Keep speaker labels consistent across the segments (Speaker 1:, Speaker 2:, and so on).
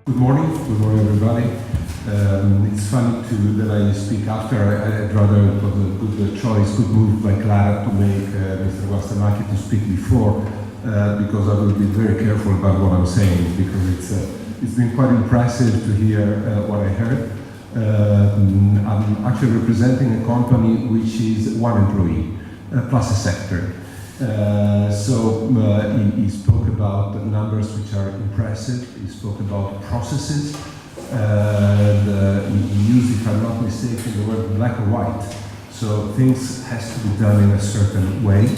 Speaker 1: Good morning everybody. It's funny that I speak after. I'd rather it was a good choice, good move by Clara to make Mr. Guastamacchi to speak before, because I will be very careful about what I'm saying, because it's been quite impressive to hear what I heard. I'm actually representing a company which is one employee plus a secretary. He spoke about numbers which are impressive. He spoke about processes. He used, if I'm not mistaken, the word black or white. So things has to be done in a certain way.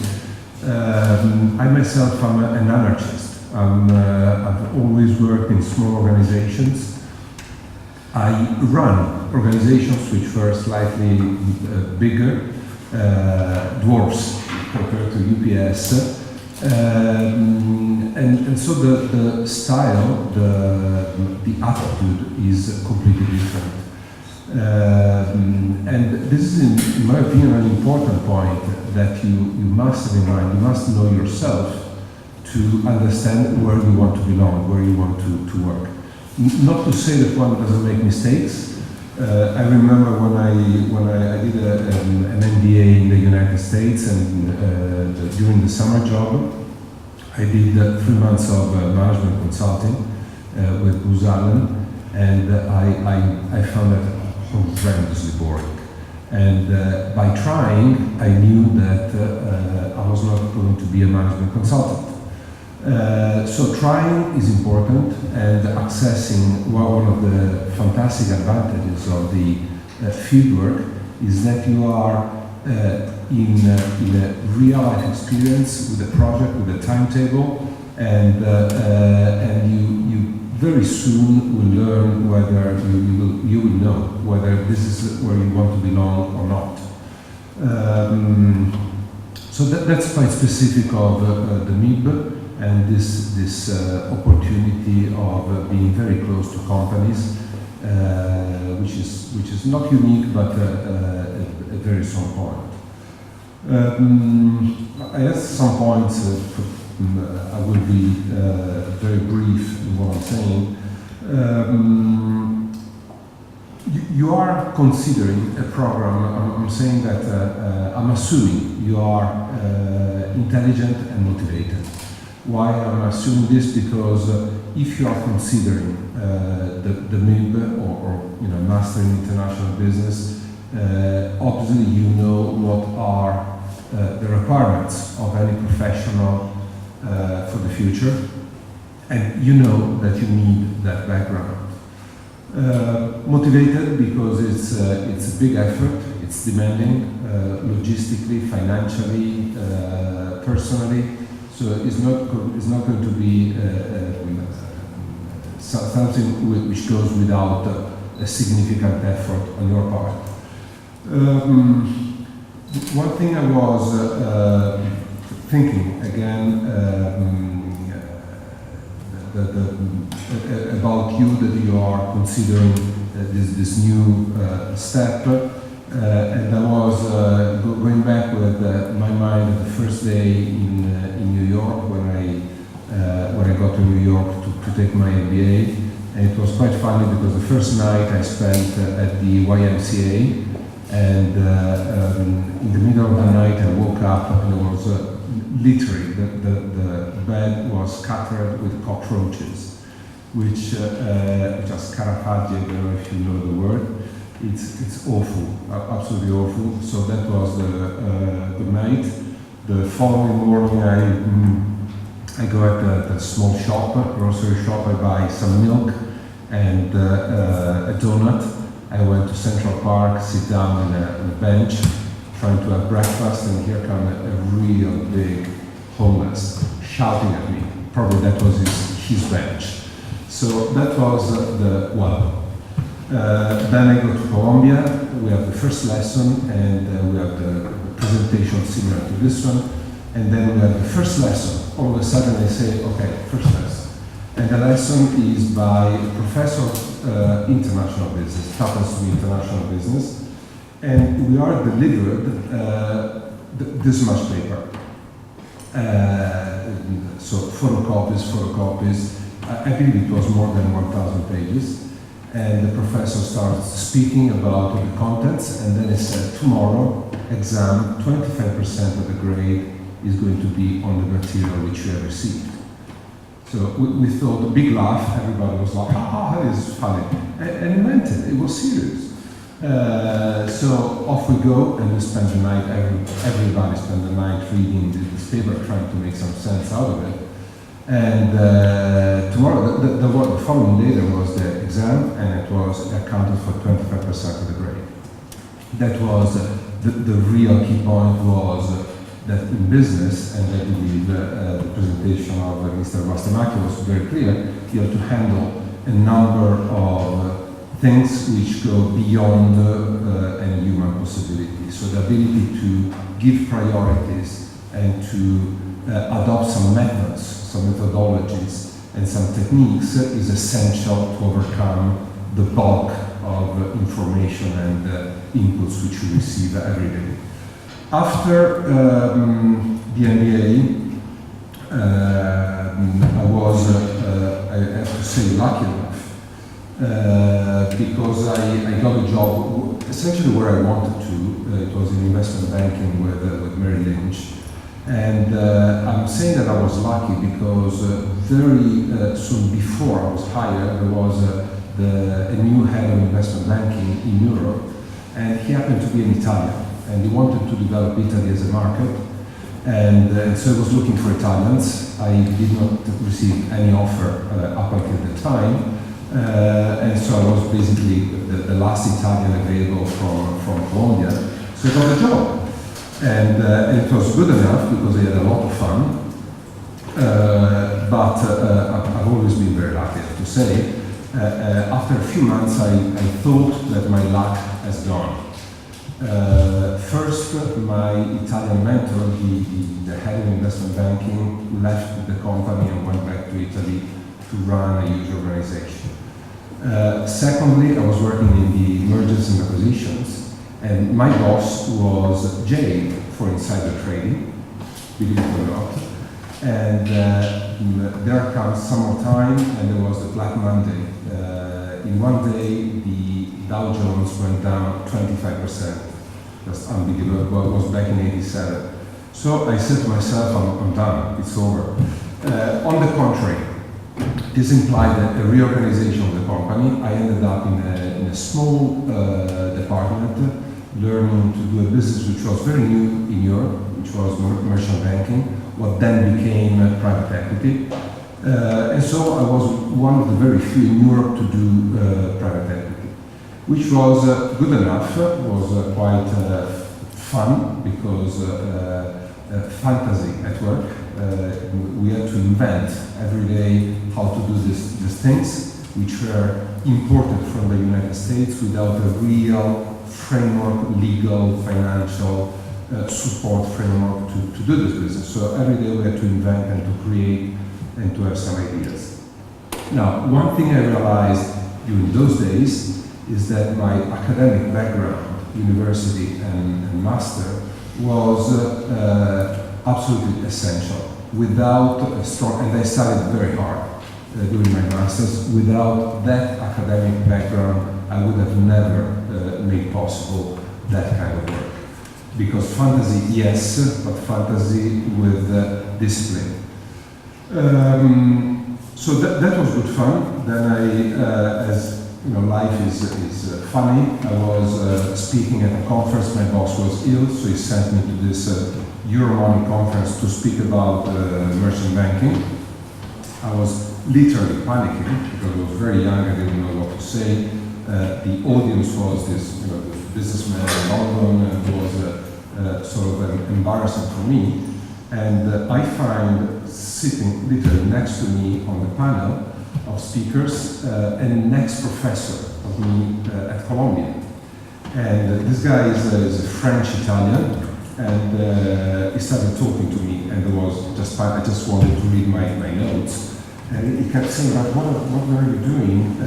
Speaker 1: I myself am an anarchist. I've always worked in small organizations. I run organizations which were slightly bigger, dwarfs compared to UPS, and so the style, the attitude is completely different. And this is, in my opinion, an important point that you must have in mind. You must know yourself to understand where you want to belong, where you want to work. Not to say that one doesn't make mistakes. I remember when I did an MBA in the United States, and during the summer job, I did 3 months of management consulting with Booz Allen, and I found that horrendously boring. And by trying, I knew that I was not going to be a management consultant. So trying is important, and accessing, one of the fantastic advantages of the fieldwork is that you are in a real life experience with the project, with the timetable, and you very soon will learn whether you will know whether this is where you want to belong or not. So that's quite specific of the MIB. And this opportunity of being very close to companies, which is not unique, but a very strong point. I have some points. I will be very brief in what I'm saying. You are considering a program. I'm saying that I'm assuming you are intelligent and motivated. Why I'm assuming this? Because if you are considering the MIB or mastering international business, obviously you know what are the requirements of any professional for the future, and you know that you need that background. Motivated because it's a big effort, it's demanding logistically, financially, personally. So it's not going to be something which goes without a significant effort on your part. One thing I was thinking again about you, that you are considering this new step. And I was going back with my mind at the first day in New York when I got to New York to take my MBA, and it was quite funny because the first night I spent at the YMCA, and in the middle of the night I woke up and there was literally the bed was covered with cockroaches, which are Scarafaggi. I don't know if you know the word. It's awful, absolutely awful. So that was the night. The following morning, I go at a small shop, grocery shop. I buy some milk and a donut. I went to Central Park, sit down on a bench, trying to have breakfast, and here comes a real big homeless shouting at me. Probably that was his bench. So that was then I go to Colombia. We have the first lesson, and we have the presentation similar to this one, and then we have the first lesson. All of a sudden I say, okay, first lesson. And the lesson is by a professor of international business, happens to be international business, and we are delivered this much paper. So photocopies, I believe it was more than 1,000 pages. And the professor starts speaking about the contents, and then he said, tomorrow, exam, 25% of the grade is going to be on the material which you have received. So we thought a big laugh, everybody was like, this is funny. And he meant it, it was serious. So off we go, and we spend the night, everybody spent the night reading this paper, trying to make some sense out of it. And tomorrow, the following day, there was the exam, and it was accounted for 25% of the grade. That was the real key point was that in business, and I believe the presentation of Mr. Bastamaki was very clear, you have to handle a number of things which go beyond any human possibility. So the ability to give priorities and to adopt some methods, some methodologies, and some techniques is essential to overcome the bulk of information and inputs which you receive every day. After the MBA, I was, I have to say, lucky enough, because I got a job essentially where I wanted to. It was in investment banking with Merrill Lynch. And I'm saying that I was lucky because very soon before I was hired, there was a new head of investment banking in Europe, and he happened to be an Italian, and he wanted to develop Italy as a market, and so I was looking for Italians. I did not receive any offer up until the time, and so I was basically the last Italian available from Colombia, so I got a job. And it was good enough because I had a lot of fun, but I've always been very lucky, I have to say. After a few months, I thought that my luck has gone. First, my Italian mentor, the head of investment banking, left the company and went back to Italy to run a huge organization. Secondly, I was working in the mergers and acquisitions, and my boss was jailed for insider trading, believe it or not. And there comes summertime, and there was the Black Monday. In one day, the Dow Jones went down 25%. That's unbelievable. It was back in '87. So I said to myself, I'm done, it's over. On the contrary, this implied a reorganization of the company. I ended up in a small department, learning to do a business which was very new in Europe, which was merchant banking, what then became private equity. And so I was one of the very few in Europe to do private equity, which was good enough, was quite fun, because fantasy at work. We had to invent every day how to do these things, which were imported from the United States without a real framework, legal, financial support framework to do this business. So every day we had to invent and to create and to have some ideas. Now, one thing I realized during those days is that my academic background, university and master, was absolutely essential. Without a strong, and I studied very hard during my masters, without that academic background, I would have never made possible that kind of work. Because fantasy, yes, but fantasy with discipline. So that was good fun. Then I, as you know, life is funny. I was speaking at a conference. My boss was ill, so he sent me to this Euromoney conference to speak about merchant banking. I was literally panicking because I was very young. I didn't know what to say. The audience was this, this businessman in London, and it was sort of embarrassing for me. And I find sitting literally next to me on the panel of speakers an ex-professor of me at Columbia. And this guy is a French-Italian, and he started talking to me, and there was just I just wanted to read my notes. And he kept saying, what are you doing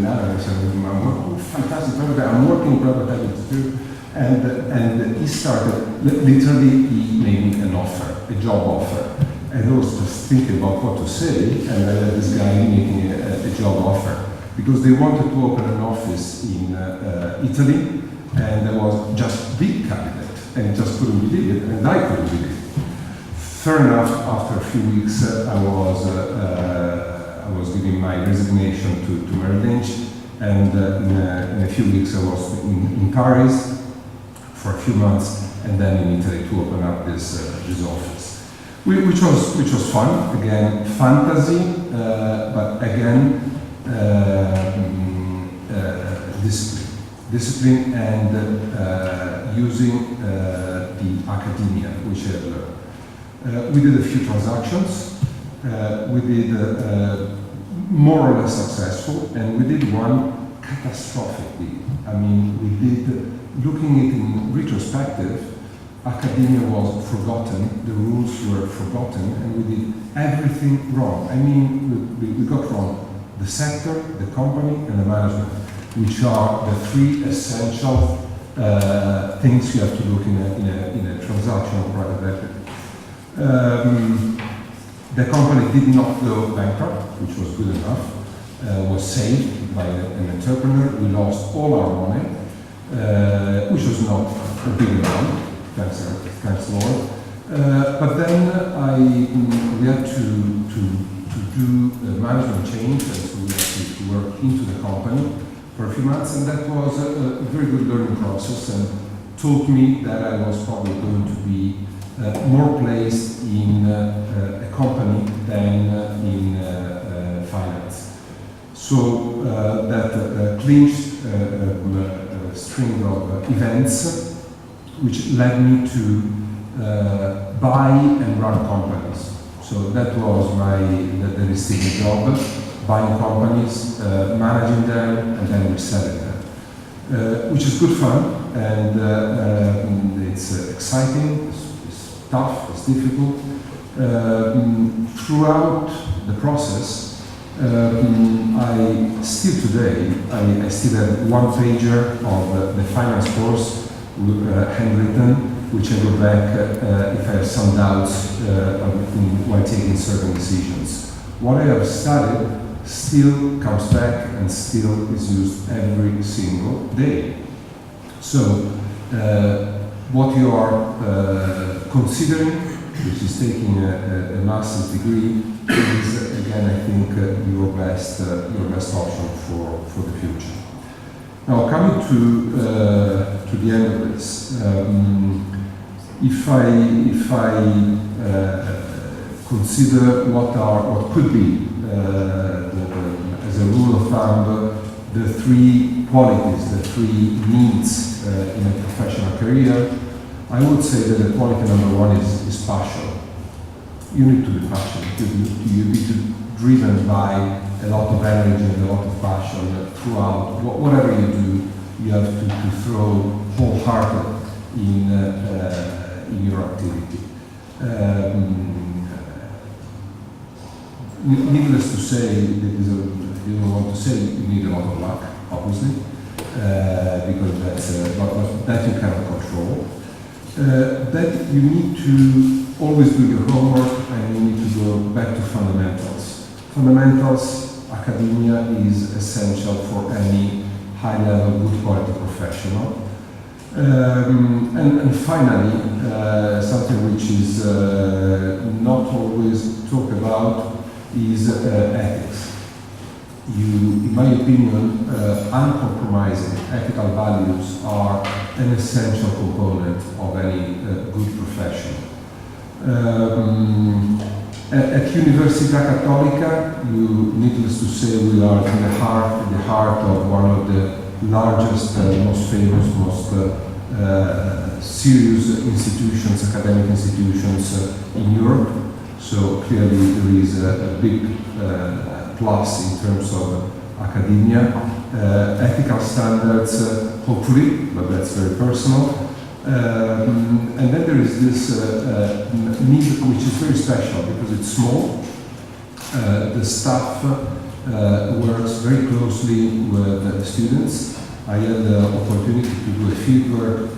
Speaker 1: now? And I said, oh, fantastic, I'm working private equity too. And he started, literally, he made me an offer, a job offer. and I was just thinking about what to say, and I had this guy making a job offer, because they wanted to open an office in Italy, and I was just the candidate, and I just couldn't believe it, and I couldn't believe it. Fair enough, after a few weeks, I was giving my resignation to Merrill Lynch, and in a few weeks I was in Paris for a few months, and then in Italy to open up this office, which was fun. Again, fantasy, but again, discipline, and using the academia, which I learned. We did a few transactions. We did more or less successful, and we did one catastrophic deal. I mean, we did, looking at it in retrospective, academia was forgotten, the rules were forgotten, and we did everything wrong. I mean, we got wrong the sector, the company, and the management, which are the three essential things you have to look in a transaction of private equity. The company did not go bankrupt, which was good enough, was saved by an entrepreneur. We lost all our money, which was not a big amount, thanks Lord. But then we had to do a management change, and so we had to work into the company for a few months, and that was a very good learning process, and taught me that I was probably going to be more placed in a company than in finance. So that clinched a string of events which led me to buy and run companies. So that was the distinct job, buying companies, managing them, and then reselling them, which is good fun, and it's exciting. It's tough, it's difficult. Throughout the process, I still today, I still have one pager of the finance course, handwritten, which I go back if I have some doubts while taking certain decisions. What I have studied still comes back and still is used every single day. So, what you are considering, which is taking a master's degree, is again, I think, your best option for the future. Now, coming to the end of this, if I consider what could be as a rule of thumb, the three qualities, the three needs in a professional career, I would say that the quality number one is passion. You need to be passionate. You need to be driven by a lot of energy and a lot of passion throughout. Whatever you do, you have to throw wholehearted in your activity. Needless to say, you don't want to say you need a lot of luck, obviously, because that you cannot control. That you need to always do your homework, and you need to go back to fundamentals. Fundamentals, academia is essential for any high-level, good quality professional. And finally, something which is not always talked about is ethics. In my opinion, uncompromising ethical values are an essential component of any good profession. At Università Cattolica, needless to say, we are in the heart of one of the largest, most famous, most serious institutions, academic institutions in Europe. So clearly there is a big plus in terms of academia, ethical standards, hopefully, but that's very personal. And then there is this need, which is very special because it's small. The staff works very closely with the students. I had the opportunity to do a field work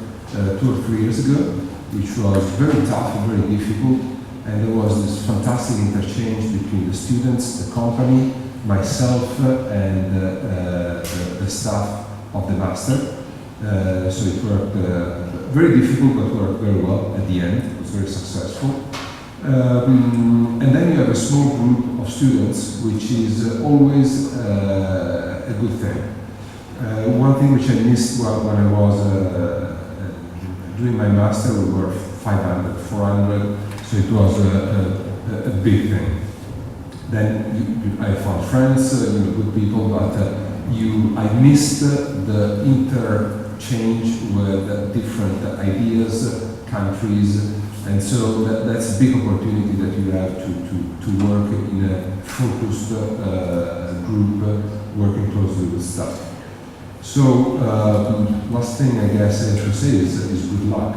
Speaker 1: 2 or 3 years ago, which was very tough and very difficult. and there was this fantastic interchange between the students, the company, myself, and the staff of the master. So it worked very difficult, but worked very well at the end. It was very successful. And then you have a small group of students, which is always a good thing. One thing which I missed when I was doing my master, we were 500, 400, so it was a big thing. Then I found friends, good people, but I missed the interchange with different ideas, countries, and so that's a big opportunity that you have to work in a focused group, working closely with staff. So last thing I guess I should say is good luck.